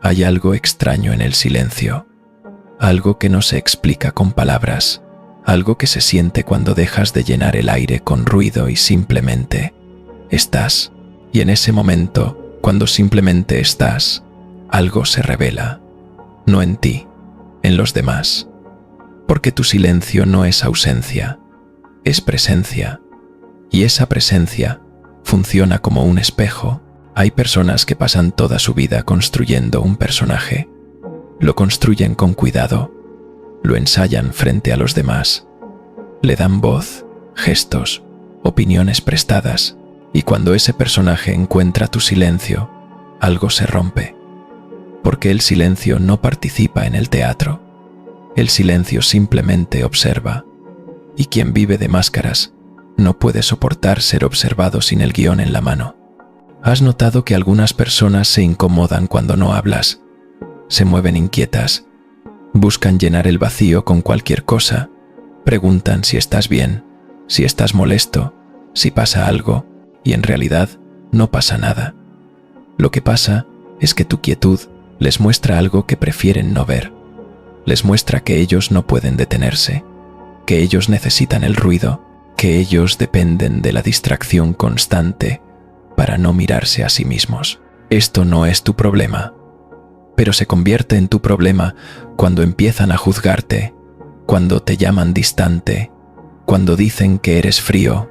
Hay algo extraño en el silencio, algo que no se explica con palabras, algo que se siente cuando dejas de llenar el aire con ruido y simplemente estás. Y en ese momento, cuando simplemente estás, algo se revela, no en ti, en los demás. Porque tu silencio no es ausencia, es presencia. Y esa presencia funciona como un espejo. Hay personas que pasan toda su vida construyendo un personaje. Lo construyen con cuidado, lo ensayan frente a los demás, le dan voz, gestos, opiniones prestadas, y cuando ese personaje encuentra tu silencio, algo se rompe. Porque el silencio no participa en el teatro, el silencio simplemente observa, y quien vive de máscaras no puede soportar ser observado sin el guión en la mano. ¿Has notado que algunas personas se incomodan cuando no hablas? Se mueven inquietas, buscan llenar el vacío con cualquier cosa, preguntan si estás bien, si estás molesto, si pasa algo, y en realidad no pasa nada. Lo que pasa es que tu quietud les muestra algo que prefieren no ver. Les muestra que ellos no pueden detenerse, que ellos necesitan el ruido, que ellos dependen de la distracción constante para no mirarse a sí mismos. Esto no es tu problema, pero se convierte en tu problema cuando empiezan a juzgarte, cuando te llaman distante, cuando dicen que eres frío,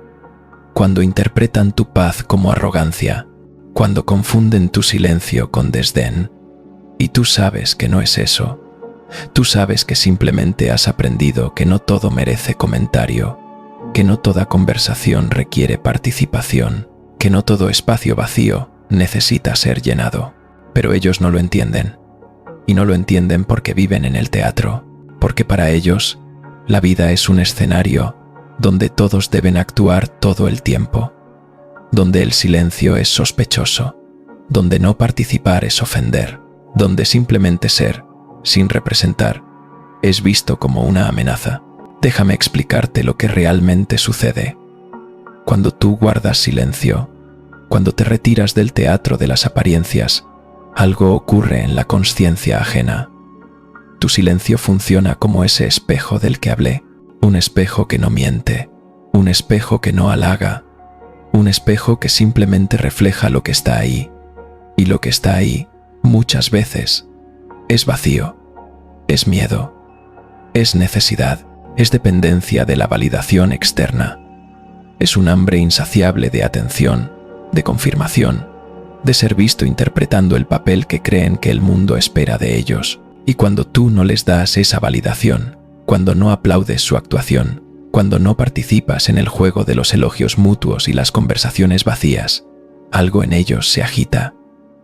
cuando interpretan tu paz como arrogancia, cuando confunden tu silencio con desdén. Y tú sabes que no es eso. Tú sabes que simplemente has aprendido que no todo merece comentario, que no toda conversación requiere participación, que no todo espacio vacío necesita ser llenado. Pero ellos no lo entienden. Y no lo entienden porque viven en el teatro, porque para ellos la vida es un escenario donde todos deben actuar todo el tiempo, donde el silencio es sospechoso, donde no participar es ofender, donde simplemente ser, sin representar, es visto como una amenaza. Déjame explicarte lo que realmente sucede. Cuando tú guardas silencio, cuando te retiras del teatro de las apariencias, algo ocurre en la consciencia ajena. Tu silencio funciona como ese espejo del que hablé, un espejo que no miente, un espejo que no halaga, un espejo que simplemente refleja lo que está ahí. Y lo que está ahí, muchas veces, es vacío, es miedo, es necesidad, es dependencia de la validación externa. Es un hambre insaciable de atención, de confirmación, de ser visto interpretando el papel que creen que el mundo espera de ellos. Y cuando tú no les das esa validación, cuando no aplaudes su actuación, cuando no participas en el juego de los elogios mutuos y las conversaciones vacías, algo en ellos se agita,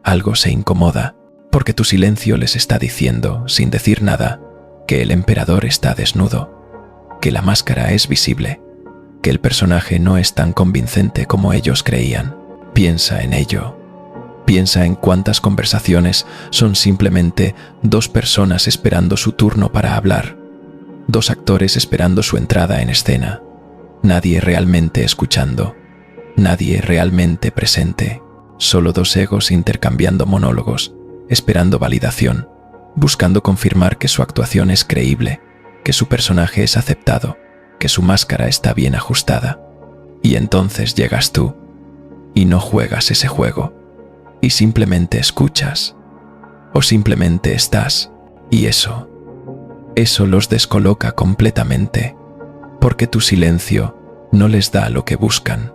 algo se incomoda, porque tu silencio les está diciendo, sin decir nada, que el emperador está desnudo, que la máscara es visible, que el personaje no es tan convincente como ellos creían. Piensa en ello. Piensa en cuántas conversaciones son simplemente dos personas esperando su turno para hablar, dos actores esperando su entrada en escena, nadie realmente escuchando, nadie realmente presente, solo dos egos intercambiando monólogos, esperando validación, buscando confirmar que su actuación es creíble, que su personaje es aceptado, que su máscara está bien ajustada. Y entonces llegas tú, y no juegas ese juego, y simplemente escuchas, o simplemente estás, y eso los descoloca completamente, porque tu silencio no les da lo que buscan,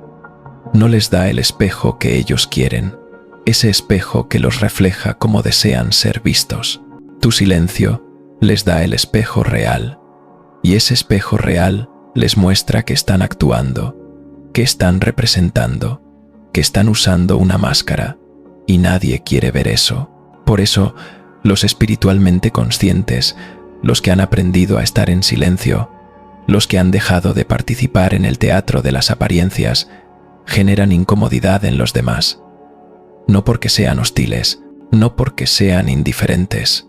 no les da el espejo que ellos quieren, ese espejo que los refleja como desean ser vistos. Tu silencio les da el espejo real, y ese espejo real les muestra que están actuando, que están representando, que están usando una máscara, y nadie quiere ver eso. Por eso, los espiritualmente conscientes, los que han aprendido a estar en silencio, los que han dejado de participar en el teatro de las apariencias, generan incomodidad en los demás. No porque sean hostiles, no porque sean indiferentes,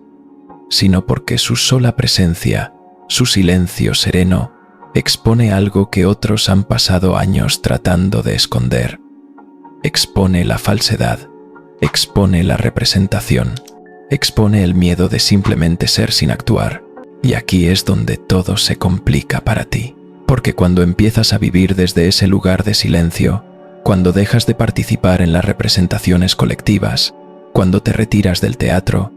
sino porque su sola presencia, su silencio sereno, expone algo que otros han pasado años tratando de esconder. Expone la falsedad, expone la representación. expone el miedo de simplemente ser sin actuar. Y aquí es donde todo se complica para ti. Porque cuando empiezas a vivir desde ese lugar de silencio, cuando dejas de participar en las representaciones colectivas, cuando te retiras del teatro,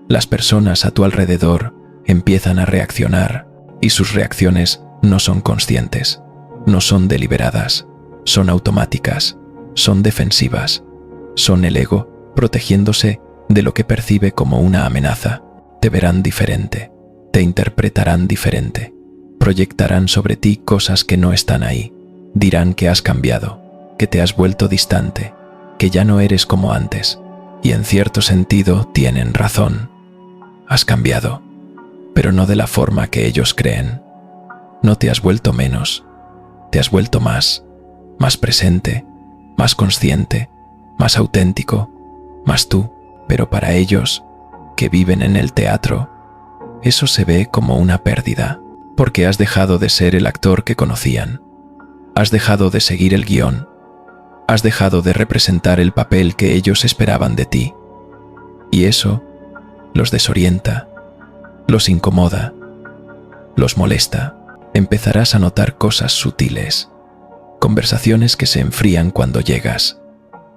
las personas a tu alrededor empiezan a reaccionar, y sus reacciones no son conscientes, no son deliberadas, son automáticas, son defensivas, son el ego protegiéndose de lo que percibe como una amenaza. Te verán diferente, te interpretarán diferente, proyectarán sobre ti cosas que no están ahí, dirán que has cambiado, que te has vuelto distante, que ya no eres como antes, y en cierto sentido tienen razón. Has cambiado, pero no de la forma que ellos creen. No te has vuelto menos, te has vuelto más presente, más consciente, más auténtico, más tú. Pero para ellos, que viven en el teatro, eso se ve como una pérdida, porque has dejado de ser el actor que conocían. Has dejado de seguir el guión. Has dejado de representar el papel que ellos esperaban de ti. Y eso los desorienta, los incomoda, los molesta. Empezarás a notar cosas sutiles, conversaciones que se enfrían cuando llegas,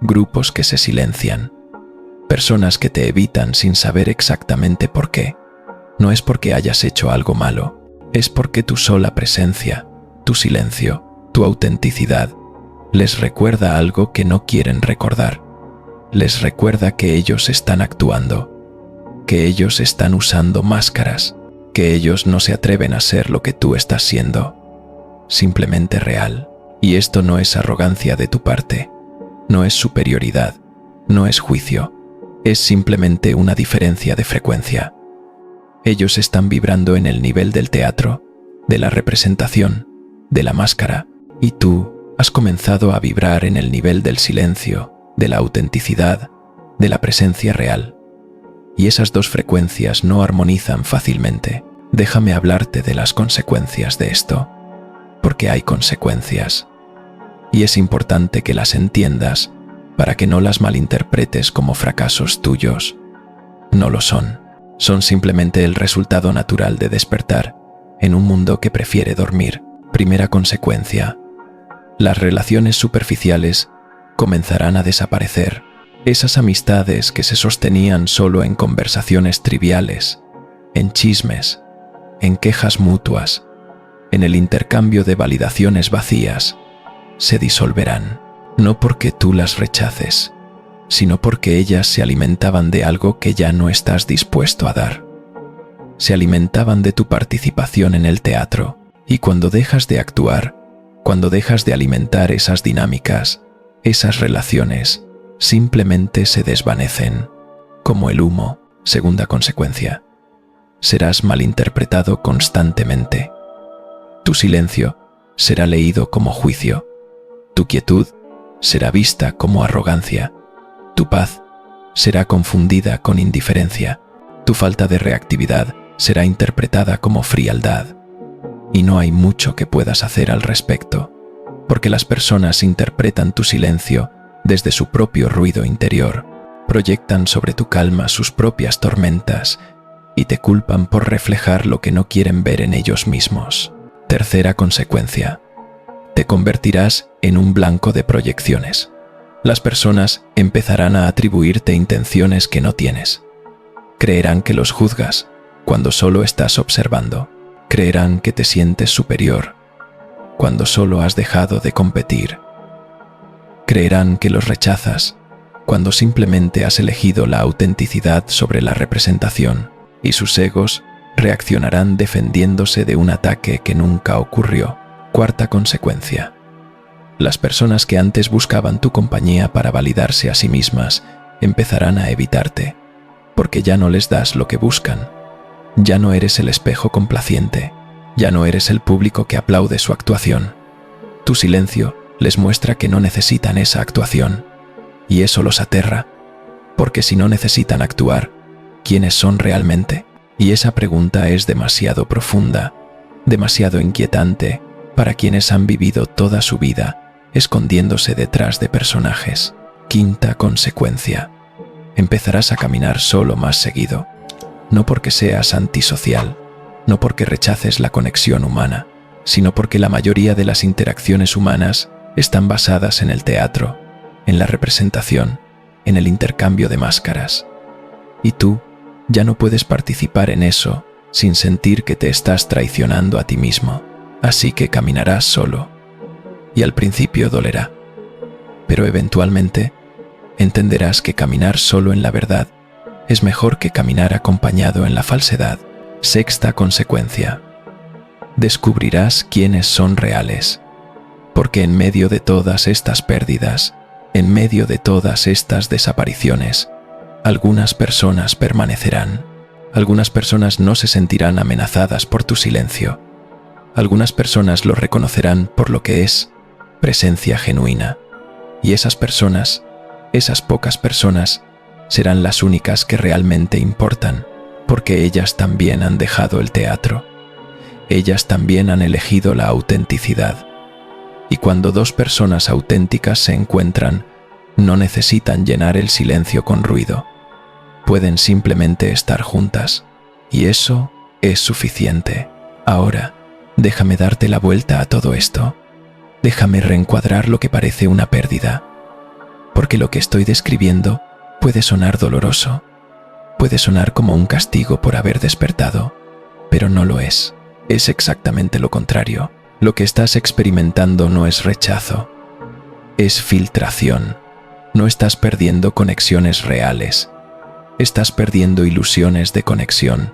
grupos que se silencian, personas que te evitan sin saber exactamente por qué. No es porque hayas hecho algo malo, es porque tu sola presencia, tu silencio, tu autenticidad, les recuerda algo que no quieren recordar. Les recuerda que ellos están actuando, que ellos están usando máscaras, que ellos no se atreven a ser lo que tú estás siendo, simplemente real. Y esto no es arrogancia de tu parte, no es superioridad, no es juicio, es simplemente una diferencia de frecuencia. Ellos están vibrando en el nivel del teatro, de la representación, de la máscara, y tú has comenzado a vibrar en el nivel del silencio, de la autenticidad, de la presencia real. Y esas dos frecuencias no armonizan fácilmente. Déjame hablarte de las consecuencias de esto, porque hay consecuencias. Y es importante que las entiendas para que no las malinterpretes como fracasos tuyos. No lo son. Son simplemente el resultado natural de despertar en un mundo que prefiere dormir. Primera consecuencia: las relaciones superficiales comenzarán a desaparecer. Esas amistades que se sostenían solo en conversaciones triviales, en chismes, en quejas mutuas, en el intercambio de validaciones vacías, se disolverán. No porque tú las rechaces, sino porque ellas se alimentaban de algo que ya no estás dispuesto a dar. Se alimentaban de tu participación en el teatro, y cuando dejas de actuar, cuando dejas de alimentar esas dinámicas, esas relaciones, simplemente se desvanecen, como el humo. Segunda consecuencia: serás malinterpretado constantemente. Tu silencio será leído como juicio, tu quietud será vista como arrogancia, tu paz será confundida con indiferencia, tu falta de reactividad será interpretada como frialdad. Y no hay mucho que puedas hacer al respecto, porque las personas interpretan tu silencio desde su propio ruido interior, proyectan sobre tu calma sus propias tormentas y te culpan por reflejar lo que no quieren ver en ellos mismos. Tercera consecuencia: te convertirás en un blanco de proyecciones. Las personas empezarán a atribuirte intenciones que no tienes. Creerán que los juzgas cuando solo estás observando. Creerán que te sientes superior cuando solo has dejado de competir. Creerán que los rechazas cuando simplemente has elegido la autenticidad sobre la representación, y sus egos reaccionarán defendiéndose de un ataque que nunca ocurrió. Cuarta consecuencia: las personas que antes buscaban tu compañía para validarse a sí mismas empezarán a evitarte, porque ya no les das lo que buscan. Ya no eres el espejo complaciente, ya no eres el público que aplaude su actuación. Tu silencio les muestra que no necesitan esa actuación, y eso los aterra, porque si no necesitan actuar, ¿quiénes son realmente? Y esa pregunta es demasiado profunda, demasiado inquietante para quienes han vivido toda su vida escondiéndose detrás de personajes. Quinta consecuencia: empezarás a caminar solo más seguido. No porque seas antisocial, no porque rechaces la conexión humana, sino porque la mayoría de las interacciones humanas están basadas en el teatro, en la representación, en el intercambio de máscaras. Y tú ya no puedes participar en eso sin sentir que te estás traicionando a ti mismo. Así que caminarás solo. Y al principio dolerá. Pero eventualmente entenderás que caminar solo en la verdad es mejor que caminar acompañado en la falsedad. Sexta consecuencia. Descubrirás quiénes son reales. Porque en medio de todas estas pérdidas, en medio de todas estas desapariciones, algunas personas permanecerán. Algunas personas no se sentirán amenazadas por tu silencio. Algunas personas lo reconocerán por lo que es, presencia genuina. Y esas personas, esas pocas personas, serán las únicas que realmente importan, porque ellas también han dejado el teatro. Ellas también han elegido la autenticidad. Y cuando dos personas auténticas se encuentran, no necesitan llenar el silencio con ruido. Pueden simplemente estar juntas. Y eso es suficiente. Ahora, déjame darte la vuelta a todo esto. Déjame reencuadrar lo que parece una pérdida. Porque lo que estoy describiendo puede sonar doloroso. Puede sonar como un castigo por haber despertado. Pero no lo es. Es exactamente lo contrario. Lo que estás experimentando no es rechazo. Es filtración. No estás perdiendo conexiones reales. Estás perdiendo ilusiones de conexión.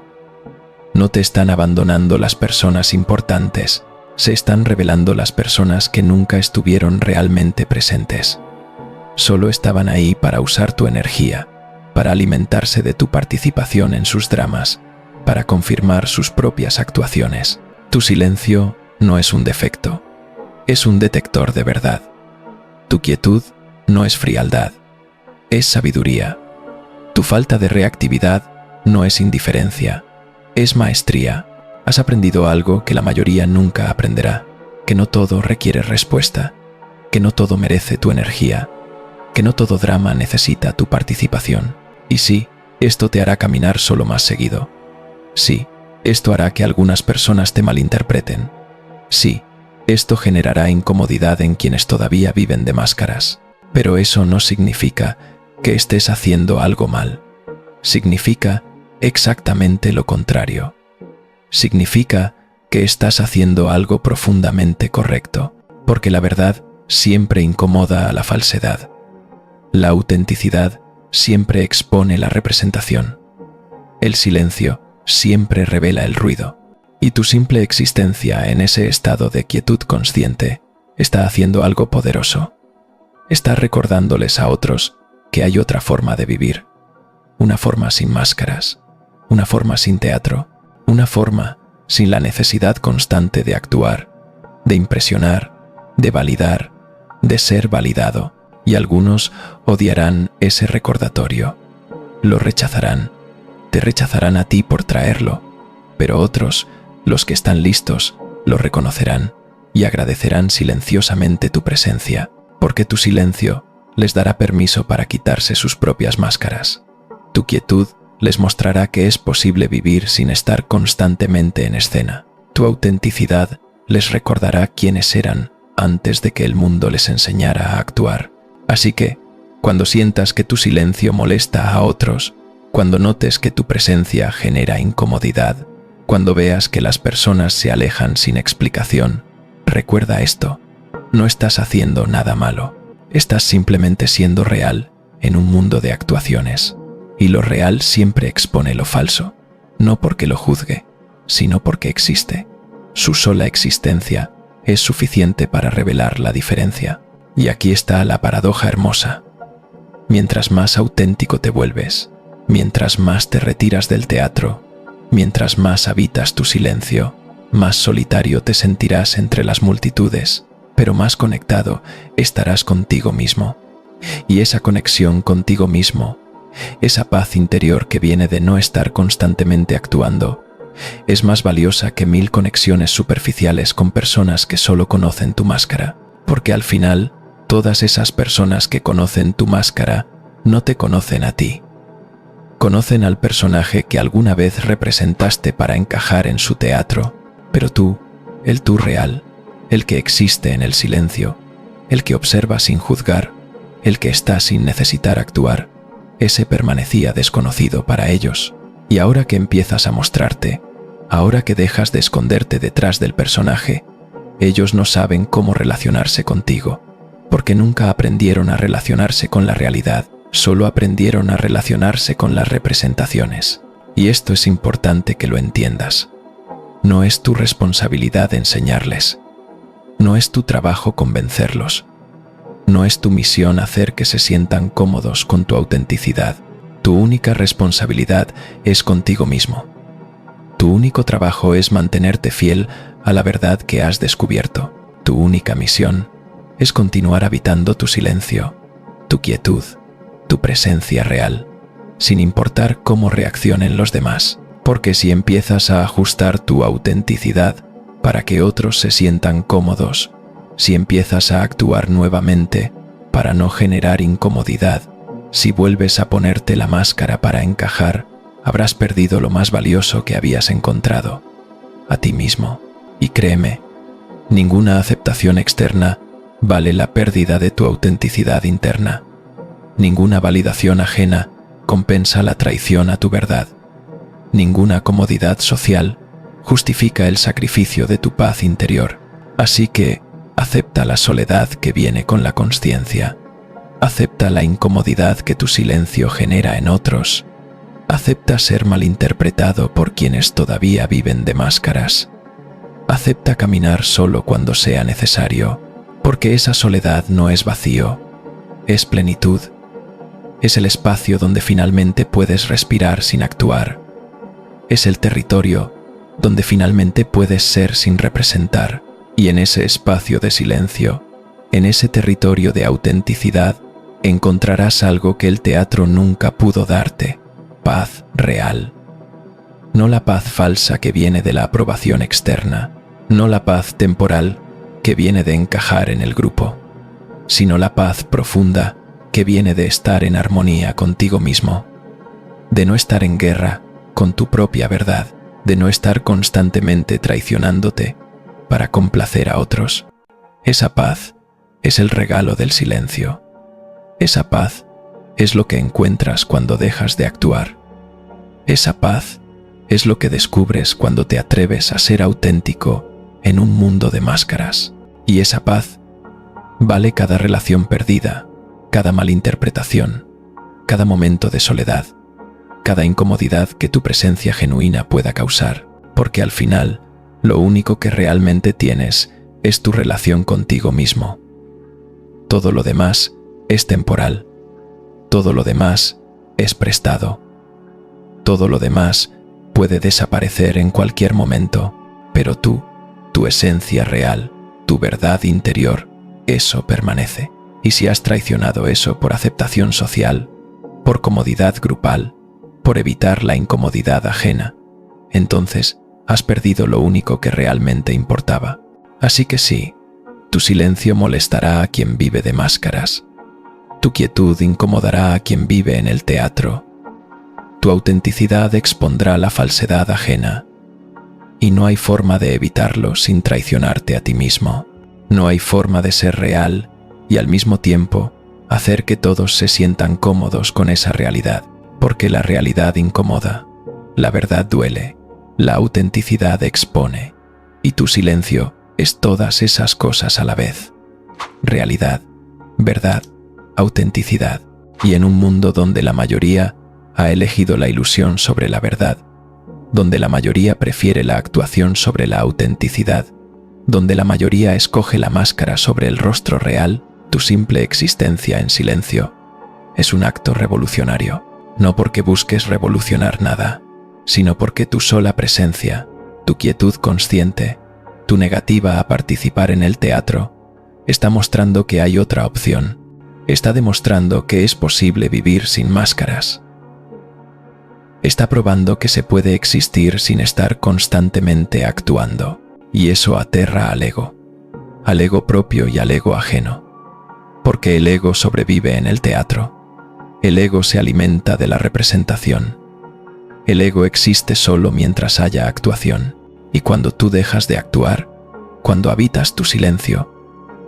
No te están abandonando las personas importantes. Se están revelando las personas que nunca estuvieron realmente presentes. Solo estaban ahí para usar tu energía, para alimentarse de tu participación en sus dramas, para confirmar sus propias actuaciones. Tu silencio no es un defecto, es un detector de verdad. Tu quietud no es frialdad, es sabiduría. Tu falta de reactividad no es indiferencia, es maestría. Has aprendido algo que la mayoría nunca aprenderá, que no todo requiere respuesta, que no todo merece tu energía, que no todo drama necesita tu participación. Y sí, esto te hará caminar solo más seguido. Sí, esto hará que algunas personas te malinterpreten. Sí, esto generará incomodidad en quienes todavía viven de máscaras. Pero eso no significa que estés haciendo algo mal. Significa exactamente lo contrario. Significa que estás haciendo algo profundamente correcto, porque la verdad siempre incomoda a la falsedad. La autenticidad siempre expone la representación. El silencio siempre revela el ruido. Y tu simple existencia en ese estado de quietud consciente está haciendo algo poderoso. Está recordándoles a otros que hay otra forma de vivir. Una forma sin máscaras, una forma sin teatro, una forma sin la necesidad constante de actuar, de impresionar, de validar, de ser validado. Y algunos odiarán ese recordatorio. Lo rechazarán. Te rechazarán a ti por traerlo. Pero otros, los que están listos, lo reconocerán y agradecerán silenciosamente tu presencia, porque tu silencio les dará permiso para quitarse sus propias máscaras. Tu quietud les mostrará que es posible vivir sin estar constantemente en escena. Tu autenticidad les recordará quiénes eran antes de que el mundo les enseñara a actuar. Así que, cuando sientas que tu silencio molesta a otros, cuando notes que tu presencia genera incomodidad, cuando veas que las personas se alejan sin explicación, recuerda esto: no estás haciendo nada malo, estás simplemente siendo real en un mundo de actuaciones. Y lo real siempre expone lo falso, no porque lo juzgue, sino porque existe. Su sola existencia es suficiente para revelar la diferencia. Y aquí está la paradoja hermosa. Mientras más auténtico te vuelves, mientras más te retiras del teatro, mientras más habitas tu silencio, más solitario te sentirás entre las multitudes, pero más conectado estarás contigo mismo. Y esa conexión contigo mismo, esa paz interior que viene de no estar constantemente actuando, es más valiosa que 1000 conexiones superficiales con personas que solo conocen tu máscara, porque al final, todas esas personas que conocen tu máscara no te conocen a ti. Conocen al personaje que alguna vez representaste para encajar en su teatro, pero tú, el tú real, el que existe en el silencio, el que observa sin juzgar, el que está sin necesitar actuar, ese permanecía desconocido para ellos. Y ahora que empiezas a mostrarte, ahora que dejas de esconderte detrás del personaje, ellos no saben cómo relacionarse contigo, porque nunca aprendieron a relacionarse con la realidad, solo aprendieron a relacionarse con las representaciones. Y esto es importante que lo entiendas. No es tu responsabilidad enseñarles. No es tu trabajo convencerlos. No es tu misión hacer que se sientan cómodos con tu autenticidad. Tu única responsabilidad es contigo mismo. Tu único trabajo es mantenerte fiel a la verdad que has descubierto. Tu única misión es continuar habitando tu silencio, tu quietud, tu presencia real, sin importar cómo reaccionen los demás. Porque si empiezas a ajustar tu autenticidad para que otros se sientan cómodos, si empiezas a actuar nuevamente para no generar incomodidad, si vuelves a ponerte la máscara para encajar, habrás perdido lo más valioso que habías encontrado, a ti mismo. Y créeme, ninguna aceptación externa vale la pérdida de tu autenticidad interna. Ninguna validación ajena compensa la traición a tu verdad. Ninguna comodidad social justifica el sacrificio de tu paz interior. Así que, acepta la soledad que viene con la consciencia. Acepta la incomodidad que tu silencio genera en otros. Acepta ser malinterpretado por quienes todavía viven de máscaras. Acepta caminar solo cuando sea necesario, porque esa soledad no es vacío, es plenitud. Es el espacio donde finalmente puedes respirar sin actuar. Es el territorio donde finalmente puedes ser sin representar. Y en ese espacio de silencio, en ese territorio de autenticidad, encontrarás algo que el teatro nunca pudo darte: paz real. No la paz falsa que viene de la aprobación externa, no la paz temporal que viene de encajar en el grupo, sino la paz profunda que viene de estar en armonía contigo mismo, de no estar en guerra con tu propia verdad, de no estar constantemente traicionándote para complacer a otros. Esa paz es el regalo del silencio. Esa paz es lo que encuentras cuando dejas de actuar. Esa paz es lo que descubres cuando te atreves a ser auténtico en un mundo de máscaras. Y esa paz vale cada relación perdida, cada malinterpretación, cada momento de soledad, cada incomodidad que tu presencia genuina pueda causar, porque al final, lo único que realmente tienes es tu relación contigo mismo. Todo lo demás es temporal. Todo lo demás es prestado. Todo lo demás puede desaparecer en cualquier momento, pero tú, tu esencia real, tu verdad interior, eso permanece. Y si has traicionado eso por aceptación social, por comodidad grupal, por evitar la incomodidad ajena, entonces has perdido lo único que realmente importaba. Así que sí, tu silencio molestará a quien vive de máscaras. Tu quietud incomodará a quien vive en el teatro. Tu autenticidad expondrá la falsedad ajena. Y no hay forma de evitarlo sin traicionarte a ti mismo. No hay forma de ser real y al mismo tiempo hacer que todos se sientan cómodos con esa realidad, porque la realidad incomoda, la verdad duele, la autenticidad expone, y tu silencio es todas esas cosas a la vez. Realidad, verdad, autenticidad, y en un mundo donde la mayoría ha elegido la ilusión sobre la verdad, donde la mayoría prefiere la actuación sobre la autenticidad, donde la mayoría escoge la máscara sobre el rostro real, tu simple existencia en silencio es un acto revolucionario, no porque busques revolucionar nada, sino porque tu sola presencia, tu quietud consciente, tu negativa a participar en el teatro, está mostrando que hay otra opción, está demostrando que es posible vivir sin máscaras. Está probando que se puede existir sin estar constantemente actuando, y eso aterra al ego propio y al ego ajeno, porque el ego sobrevive en el teatro. El ego se alimenta de la representación. El ego existe solo mientras haya actuación, y cuando tú dejas de actuar, cuando habitas tu silencio,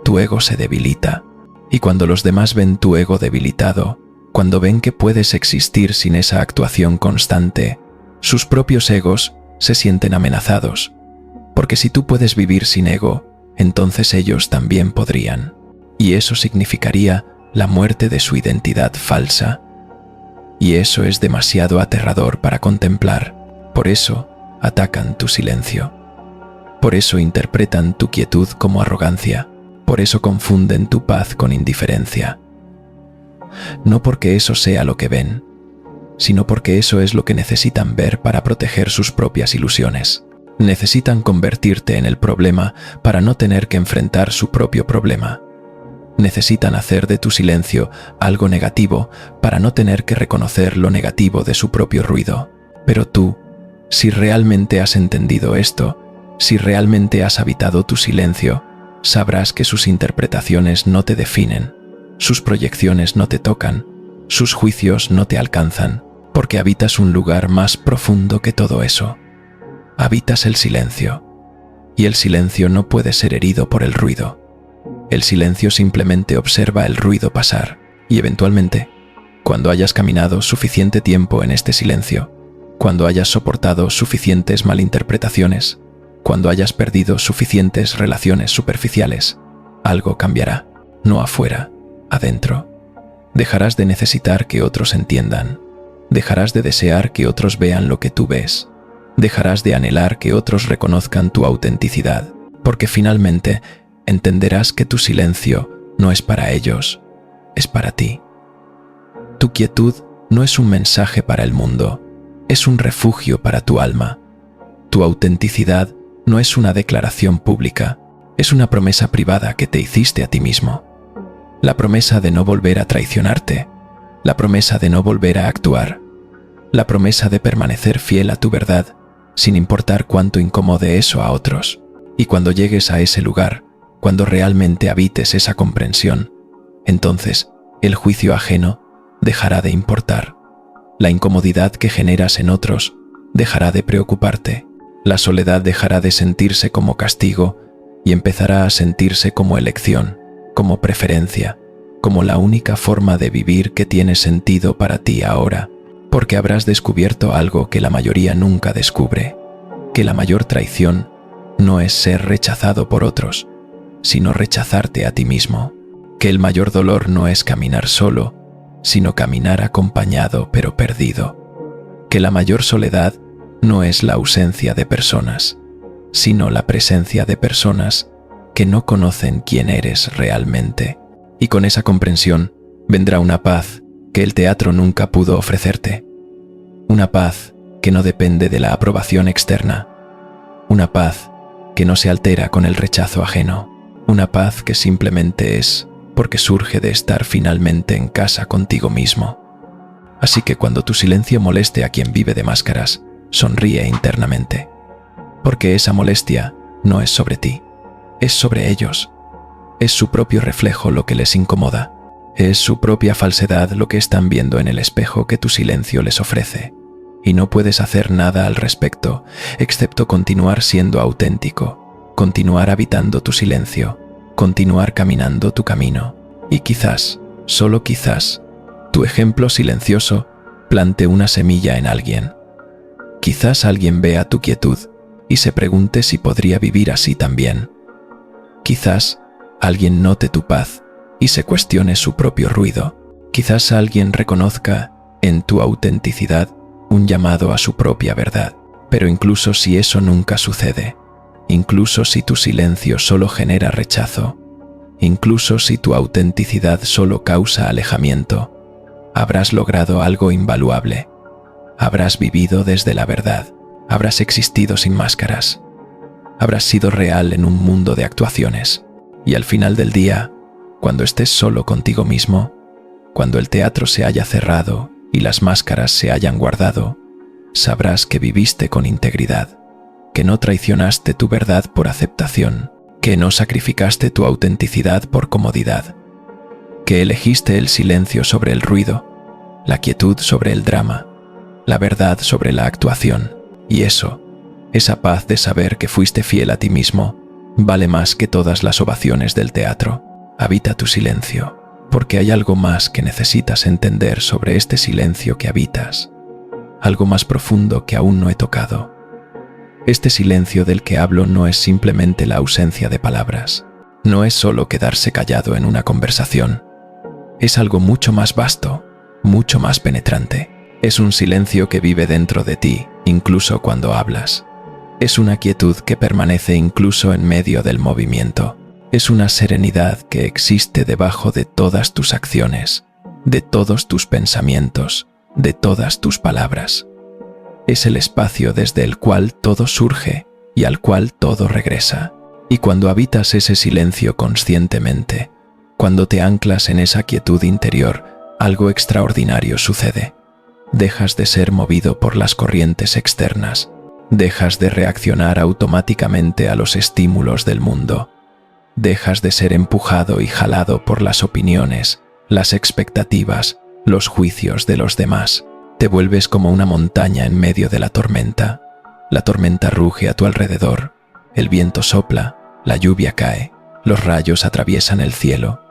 tu ego se debilita, y cuando los demás ven tu ego debilitado, cuando ven que puedes existir sin esa actuación constante, sus propios egos se sienten amenazados, porque si tú puedes vivir sin ego, entonces ellos también podrían, y eso significaría la muerte de su identidad falsa. Y eso es demasiado aterrador para contemplar, por eso atacan tu silencio. Por eso interpretan tu quietud como arrogancia, por eso confunden tu paz con indiferencia. No porque eso sea lo que ven, sino porque eso es lo que necesitan ver para proteger sus propias ilusiones. Necesitan convertirte en el problema para no tener que enfrentar su propio problema. Necesitan hacer de tu silencio algo negativo para no tener que reconocer lo negativo de su propio ruido. Pero tú, si realmente has entendido esto, si realmente has habitado tu silencio, sabrás que sus interpretaciones no te definen, sus proyecciones no te tocan, sus juicios no te alcanzan, porque habitas un lugar más profundo que todo eso. Habitas el silencio, y el silencio no puede ser herido por el ruido. El silencio simplemente observa el ruido pasar, y eventualmente, cuando hayas caminado suficiente tiempo en este silencio, cuando hayas soportado suficientes malinterpretaciones, cuando hayas perdido suficientes relaciones superficiales, algo cambiará, no afuera, adentro. Dejarás de necesitar que otros entiendan, dejarás de desear que otros vean lo que tú ves, dejarás de anhelar que otros reconozcan tu autenticidad, porque finalmente entenderás que tu silencio no es para ellos, es para ti. Tu quietud no es un mensaje para el mundo, es un refugio para tu alma. Tu autenticidad no es una declaración pública, es una promesa privada que te hiciste a ti mismo. La promesa de no volver a traicionarte, la promesa de no volver a actuar, la promesa de permanecer fiel a tu verdad, sin importar cuánto incomode eso a otros. Y cuando llegues a ese lugar, cuando realmente habites esa comprensión, entonces el juicio ajeno dejará de importar. La incomodidad que generas en otros dejará de preocuparte. La soledad dejará de sentirse como castigo y empezará a sentirse como elección, como preferencia, como la única forma de vivir que tiene sentido para ti ahora, porque habrás descubierto algo que la mayoría nunca descubre, que la mayor traición no es ser rechazado por otros, sino rechazarte a ti mismo, que el mayor dolor no es caminar solo, sino caminar acompañado pero perdido, que la mayor soledad no es la ausencia de personas, sino la presencia de personas que no conocen quién eres realmente. Y con esa comprensión vendrá una paz que el teatro nunca pudo ofrecerte, una paz que no depende de la aprobación externa, una paz que no se altera con el rechazo ajeno, una paz que simplemente es porque surge de estar finalmente en casa contigo mismo. Así que cuando tu silencio moleste a quien vive de máscaras, sonríe internamente, porque esa molestia no es sobre ti, es sobre ellos. Es su propio reflejo lo que les incomoda, es su propia falsedad lo que están viendo en el espejo que tu silencio les ofrece, y no puedes hacer nada al respecto, excepto continuar siendo auténtico, continuar habitando tu silencio, continuar caminando tu camino, y quizás, solo quizás, tu ejemplo silencioso plante una semilla en alguien. Quizás alguien vea tu quietud y se pregunte si podría vivir así también. Quizás alguien note tu paz y se cuestione su propio ruido. Quizás alguien reconozca en tu autenticidad un llamado a su propia verdad. Pero incluso si eso nunca sucede, incluso si tu silencio solo genera rechazo, incluso si tu autenticidad solo causa alejamiento, habrás logrado algo invaluable. Habrás vivido desde la verdad, habrás existido sin máscaras, habrás sido real en un mundo de actuaciones. Y al final del día, cuando estés solo contigo mismo, cuando el teatro se haya cerrado y las máscaras se hayan guardado, sabrás que viviste con integridad, que no traicionaste tu verdad por aceptación, que no sacrificaste tu autenticidad por comodidad, que elegiste el silencio sobre el ruido, la quietud sobre el drama, la verdad sobre la actuación. Y eso, esa paz de saber que fuiste fiel a ti mismo, vale más que todas las ovaciones del teatro. Habita tu silencio, porque hay algo más que necesitas entender sobre este silencio que habitas, algo más profundo que aún no he tocado. Este silencio del que hablo no es simplemente la ausencia de palabras, no es solo quedarse callado en una conversación, es algo mucho más vasto, mucho más penetrante. Es un silencio que vive dentro de ti, incluso cuando hablas. Es una quietud que permanece incluso en medio del movimiento. Es una serenidad que existe debajo de todas tus acciones, de todos tus pensamientos, de todas tus palabras. Es el espacio desde el cual todo surge y al cual todo regresa. Y cuando habitas ese silencio conscientemente, cuando te anclas en esa quietud interior, algo extraordinario sucede. Dejas de ser movido por las corrientes externas, dejas de reaccionar automáticamente a los estímulos del mundo, dejas de ser empujado y jalado por las opiniones, las expectativas, los juicios de los demás. Te vuelves como una montaña en medio de la tormenta. La tormenta ruge a tu alrededor, el viento sopla, la lluvia cae, los rayos atraviesan el cielo,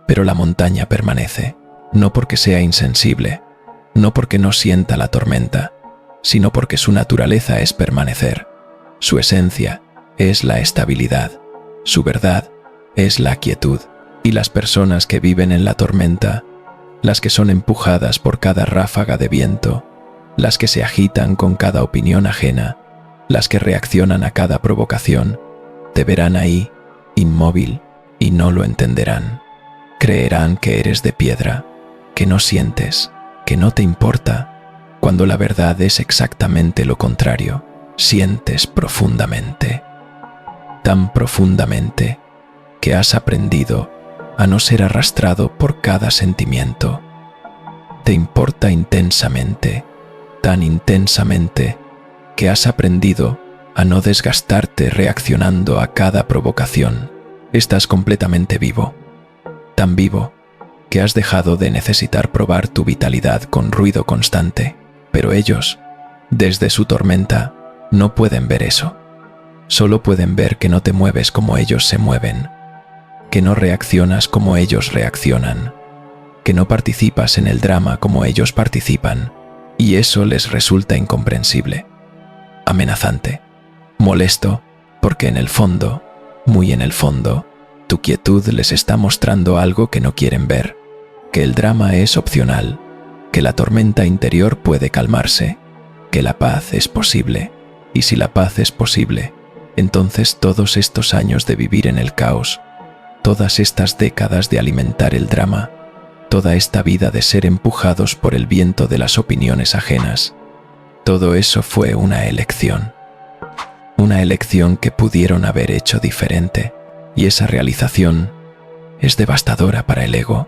pero la montaña permanece, no porque sea insensible, no porque no sienta la tormenta, sino porque su naturaleza es permanecer. Su esencia es la estabilidad, su verdad es la quietud. Y las personas que viven en la tormenta, las que son empujadas por cada ráfaga de viento, las que se agitan con cada opinión ajena, las que reaccionan a cada provocación, te verán ahí, inmóvil, y no lo entenderán. Creerán que eres de piedra, que no sientes, que no te importa, cuando la verdad es exactamente lo contrario. Sientes profundamente, tan profundamente, que has aprendido a no ser arrastrado por cada sentimiento. Te importa intensamente, tan intensamente, que has aprendido a no desgastarte reaccionando a cada provocación. Estás completamente vivo, tan vivo, que has dejado de necesitar probar tu vitalidad con ruido constante. Pero ellos, desde su tormenta, no pueden ver eso. Solo pueden ver que no te mueves como ellos se mueven, que no reaccionas como ellos reaccionan, que no participas en el drama como ellos participan, y eso les resulta incomprensible, amenazante, molesto, porque en el fondo, muy en el fondo, tu quietud les está mostrando algo que no quieren ver, que el drama es opcional, que la tormenta interior puede calmarse, que la paz es posible, y si la paz es posible, entonces todos estos años de vivir en el caos, todas estas décadas de alimentar el drama, toda esta vida de ser empujados por el viento de las opiniones ajenas, todo eso fue una elección que pudieron haber hecho diferente, y esa realización es devastadora para el ego,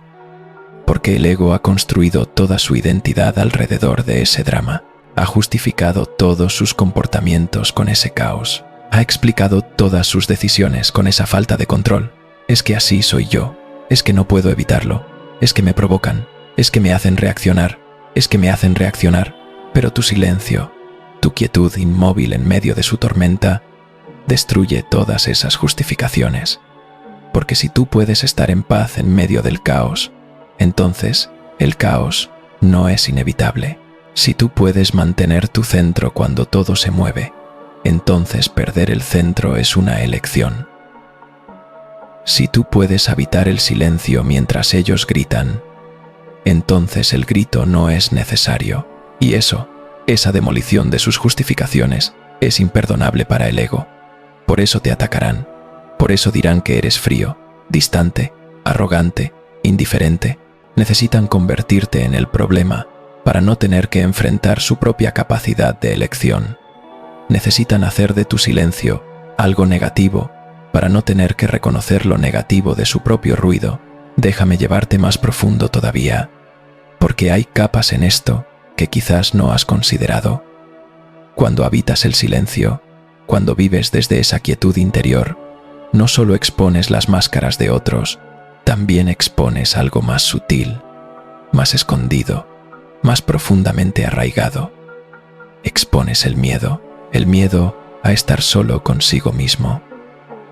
porque el ego ha construido toda su identidad alrededor de ese drama, ha justificado todos sus comportamientos con ese caos, ha explicado todas sus decisiones con esa falta de control. Es que así soy yo, es que no puedo evitarlo, es que me provocan, es que me hacen reaccionar, es que me hacen reaccionar, pero tu silencio, tu quietud inmóvil en medio de su tormenta, destruye todas esas justificaciones. Porque si tú puedes estar en paz en medio del caos, entonces el caos no es inevitable. Si tú puedes mantener tu centro cuando todo se mueve, entonces perder el centro es una elección. Si tú puedes habitar el silencio mientras ellos gritan, entonces el grito no es necesario. Y esa demolición de sus justificaciones, es imperdonable para el ego. Por eso te atacarán, por eso dirán que eres frío, distante, arrogante, indiferente. Necesitan convertirte en el problema para no tener que enfrentar su propia capacidad de elección. Necesitan hacer de tu silencio algo negativo para no tener que reconocer lo negativo de su propio ruido. Déjame llevarte más profundo todavía, porque hay capas en esto que quizás no has considerado. Cuando habitas el silencio, cuando vives desde esa quietud interior, no solo expones las máscaras de otros, también expones algo más sutil, más escondido, más profundamente arraigado. Expones el miedo a estar solo consigo mismo,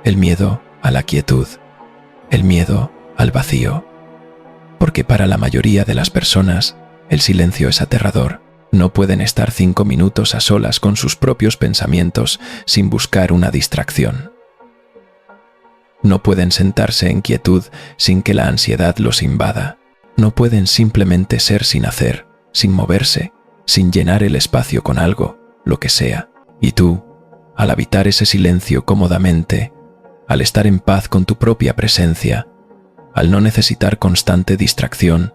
el miedo a la quietud, el miedo al vacío. Porque para la mayoría de las personas, el silencio es aterrador. No pueden estar 5 minutos a solas con sus propios pensamientos sin buscar una distracción. No pueden sentarse en quietud sin que la ansiedad los invada. No pueden simplemente ser sin hacer, sin moverse, sin llenar el espacio con algo, lo que sea. Y tú, al habitar ese silencio cómodamente, al estar en paz con tu propia presencia, al no necesitar constante distracción,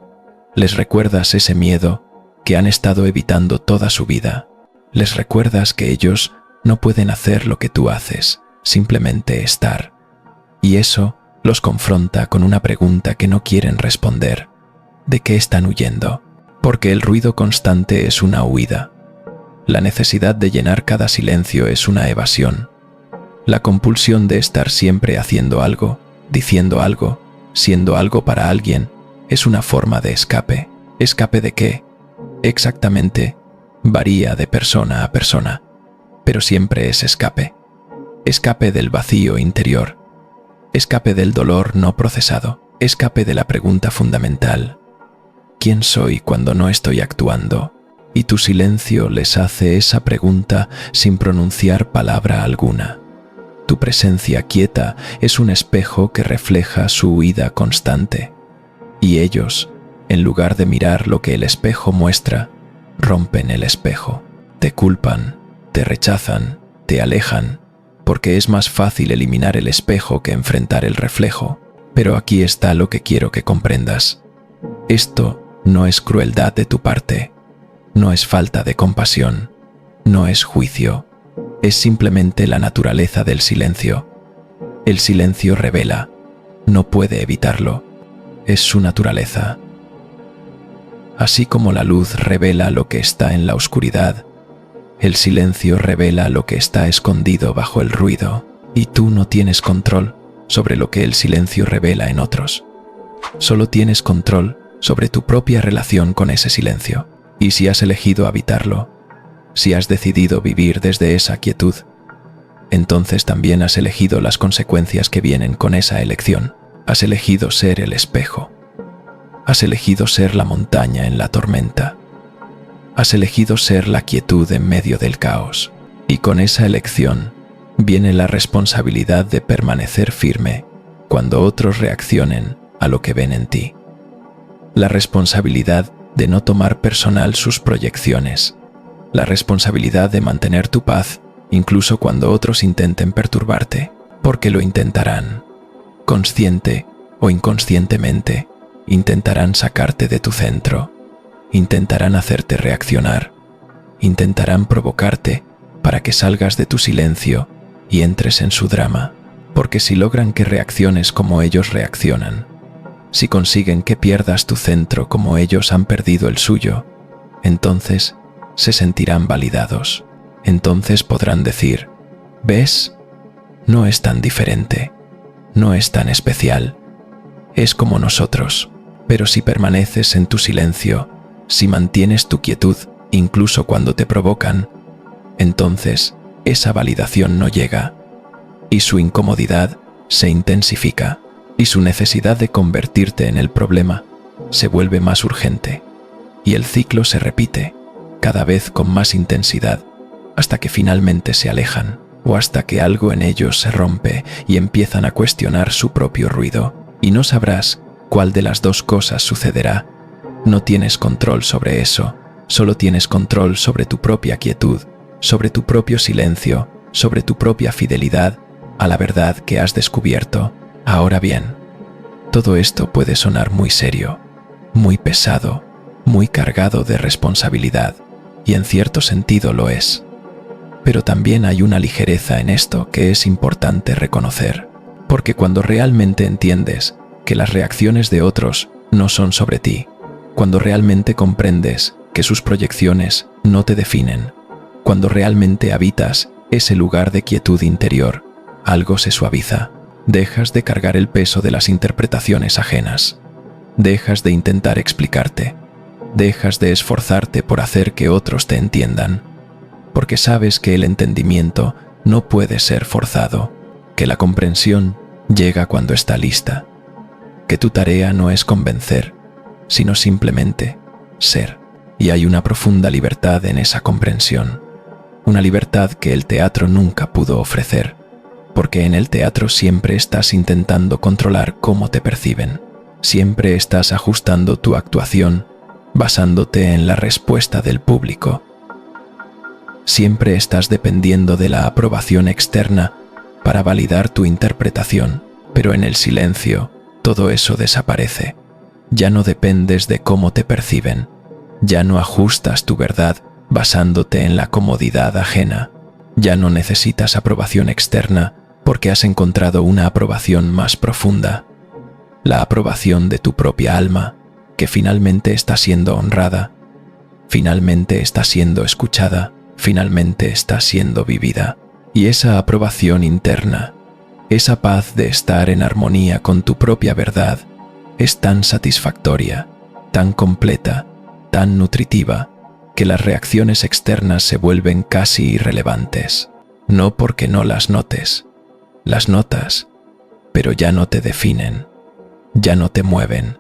les recuerdas ese miedo que han estado evitando toda su vida. Les recuerdas que ellos no pueden hacer lo que tú haces, simplemente estar. Y eso los confronta con una pregunta que no quieren responder. ¿De qué están huyendo? Porque el ruido constante es una huida. La necesidad de llenar cada silencio es una evasión. La compulsión de estar siempre haciendo algo, diciendo algo, siendo algo para alguien, es una forma de escape. ¿Escape de qué? Exactamente, varía de persona a persona, pero siempre es escape. Escape del vacío interior, escape del dolor no procesado, escape de la pregunta fundamental: ¿quién soy cuando no estoy actuando? Y tu silencio les hace esa pregunta sin pronunciar palabra alguna. Tu presencia quieta es un espejo que refleja su huida constante. Y ellos, en lugar de mirar lo que el espejo muestra, rompen el espejo. Te culpan, te rechazan, te alejan, porque es más fácil eliminar el espejo que enfrentar el reflejo. Pero aquí está lo que quiero que comprendas. Esto no es crueldad de tu parte, no es falta de compasión, no es juicio, es simplemente la naturaleza del silencio. El silencio revela, no puede evitarlo, es su naturaleza. Así como la luz revela lo que está en la oscuridad, el silencio revela lo que está escondido bajo el ruido, y tú no tienes control sobre lo que el silencio revela en otros. Solo tienes control sobre tu propia relación con ese silencio. Y si has elegido habitarlo, si has decidido vivir desde esa quietud, entonces también has elegido las consecuencias que vienen con esa elección. Has elegido ser el espejo. Has elegido ser la montaña en la tormenta. Has elegido ser la quietud en medio del caos. Y con esa elección viene la responsabilidad de permanecer firme cuando otros reaccionen a lo que ven en ti. La responsabilidad de no tomar personal sus proyecciones. La responsabilidad de mantener tu paz incluso cuando otros intenten perturbarte, porque lo intentarán. Consciente o inconscientemente, intentarán sacarte de tu centro, intentarán hacerte reaccionar, intentarán provocarte para que salgas de tu silencio y entres en su drama, porque si logran que reacciones como ellos reaccionan, si consiguen que pierdas tu centro como ellos han perdido el suyo, entonces se sentirán validados. Entonces podrán decir: ¿ves? No es tan diferente, no es tan especial, es como nosotros. Pero si permaneces en tu silencio, si mantienes tu quietud incluso cuando te provocan, entonces esa validación no llega, y su incomodidad se intensifica, y su necesidad de convertirte en el problema se vuelve más urgente, y el ciclo se repite, cada vez con más intensidad, hasta que finalmente se alejan, o hasta que algo en ellos se rompe y empiezan a cuestionar su propio ruido, y no sabrás cuál de las dos cosas sucederá. No tienes control sobre eso, solo tienes control sobre tu propia quietud, sobre tu propio silencio, sobre tu propia fidelidad a la verdad que has descubierto. Ahora bien, todo esto puede sonar muy serio, muy pesado, muy cargado de responsabilidad, y en cierto sentido lo es. Pero también hay una ligereza en esto que es importante reconocer, porque cuando realmente entiendes que las reacciones de otros no son sobre ti, cuando realmente comprendes que sus proyecciones no te definen, cuando realmente habitas ese lugar de quietud interior, algo se suaviza. Dejas de cargar el peso de las interpretaciones ajenas. Dejas de intentar explicarte. Dejas de esforzarte por hacer que otros te entiendan, porque sabes que el entendimiento no puede ser forzado, que la comprensión llega cuando está lista, que tu tarea no es convencer, sino simplemente ser. Y hay una profunda libertad en esa comprensión, una libertad que el teatro nunca pudo ofrecer, porque en el teatro siempre estás intentando controlar cómo te perciben, siempre estás ajustando tu actuación basándote en la respuesta del público. Siempre estás dependiendo de la aprobación externa para validar tu interpretación, pero en el silencio todo eso desaparece. Ya no dependes de cómo te perciben, ya no ajustas tu verdad basándote en la comodidad ajena, ya no necesitas aprobación externa porque has encontrado una aprobación más profunda, la aprobación de tu propia alma, que finalmente está siendo honrada, finalmente está siendo escuchada, finalmente está siendo vivida. Y esa aprobación interna, esa paz de estar en armonía con tu propia verdad, es tan satisfactoria, tan completa, tan nutritiva, que las reacciones externas se vuelven casi irrelevantes. No porque no las notes, las notas, pero ya no te definen, ya no te mueven,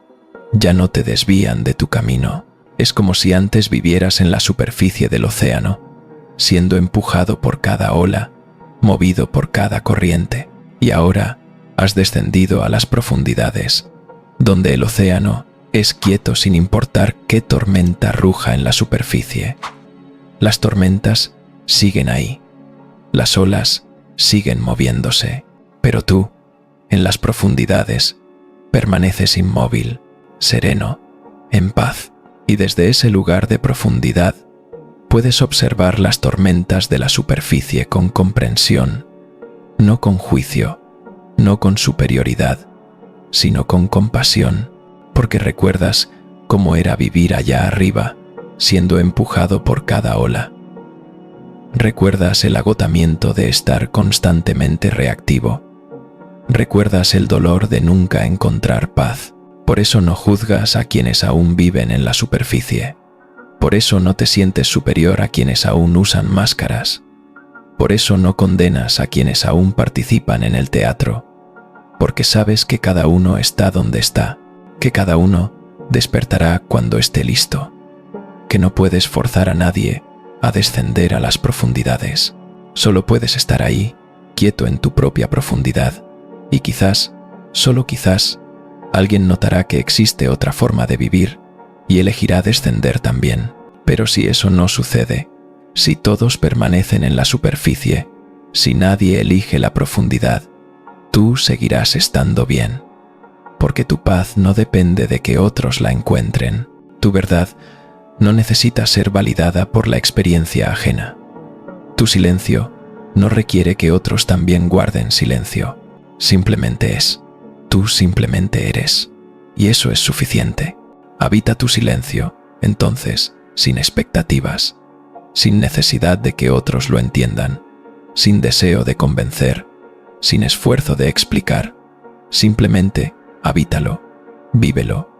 ya no te desvían de tu camino. Es como si antes vivieras en la superficie del océano, siendo empujado por cada ola, movido por cada corriente, y ahora has descendido a las profundidades, donde el océano es quieto sin importar qué tormenta ruja en la superficie. Las tormentas siguen ahí, las olas siguen moviéndose, pero tú, en las profundidades, permaneces inmóvil, sereno, en paz, y desde ese lugar de profundidad puedes observar las tormentas de la superficie con comprensión, no con juicio, no con superioridad, sino con compasión, porque recuerdas cómo era vivir allá arriba, siendo empujado por cada ola. Recuerdas el agotamiento de estar constantemente reactivo. Recuerdas el dolor de nunca encontrar paz. Por eso no juzgas a quienes aún viven en la superficie. Por eso no te sientes superior a quienes aún usan máscaras. Por eso no condenas a quienes aún participan en el teatro. Porque sabes que cada uno está donde está, que cada uno despertará cuando esté listo, que no puedes forzar a nadie a descender a las profundidades. Solo puedes estar ahí, quieto en tu propia profundidad, y quizás, solo quizás, alguien notará que existe otra forma de vivir y elegirá descender también. Pero si eso no sucede, si todos permanecen en la superficie, si nadie elige la profundidad, tú seguirás estando bien, porque tu paz no depende de que otros la encuentren. Tu verdad no necesita ser validada por la experiencia ajena. Tu silencio no requiere que otros también guarden silencio. Simplemente es. Tú simplemente eres. Y eso es suficiente. Habita tu silencio, entonces, sin expectativas, sin necesidad de que otros lo entiendan, sin deseo de convencer, sin esfuerzo de explicar. Simplemente habítalo, vívelo.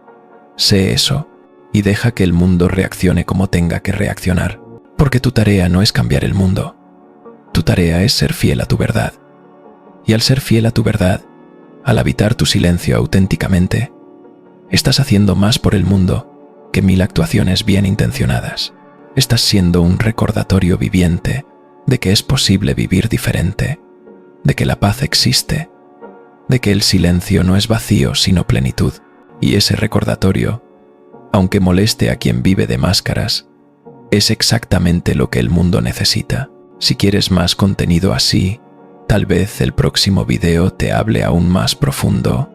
Sé eso y deja que el mundo reaccione como tenga que reaccionar, porque tu tarea no es cambiar el mundo. Tu tarea es ser fiel a tu verdad. Y al ser fiel a tu verdad, al habitar tu silencio auténticamente, estás haciendo más por el mundo que 1000 actuaciones bien intencionadas. Estás siendo un recordatorio viviente de que es posible vivir diferente, de que la paz existe, de que el silencio no es vacío sino plenitud. Y ese recordatorio, aunque moleste a quien vive de máscaras, es exactamente lo que el mundo necesita. Si quieres más contenido así, tal vez el próximo video te hable aún más profundo.